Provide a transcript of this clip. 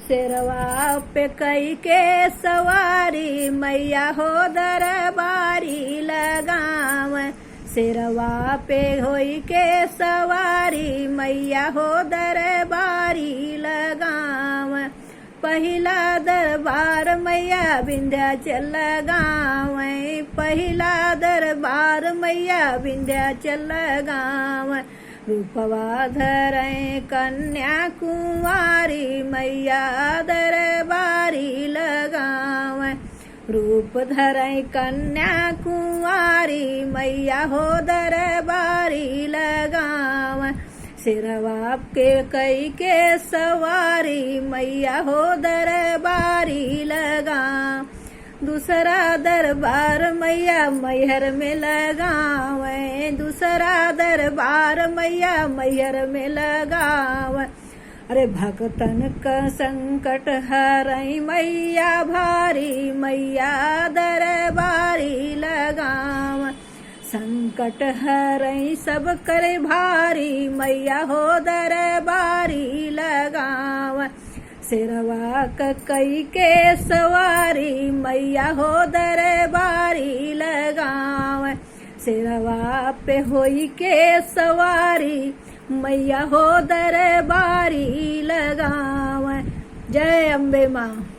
शेरवा पे कई के सवारी मैया हो दरबारी लगाव। शेरवा पे होई के सवारी मैया हो दरबारी लगाव। पहिला दरबार मैया विंध्याचल गाँव। पहिला दरबार मैया विंध्याचल गाँव। रूपवा धरै कन्या कुंवारी मैया दरबारी लगाव। रूप धरै कन्या कुंवारी मैया हो दरबारी लगाव। सिरवा के कई के सवारी मैया हो दरबारी लगाव। दूसरा दरबार मैया मैहर में लगावे। दूसरा दरबार मैया मैहर में लगावे। अरे भक्तन का संकट हरई मैया भारी मैया दरबारी लगावे। संकट हरई सब करे भारी मैया हो दरबारी लगावे। सिरवा कई के सवारी मैया हो दरबारी लगाव। सिरवा पे होई के सवारी मैया हो दरबारी लगाव। जय अम्बे माँ।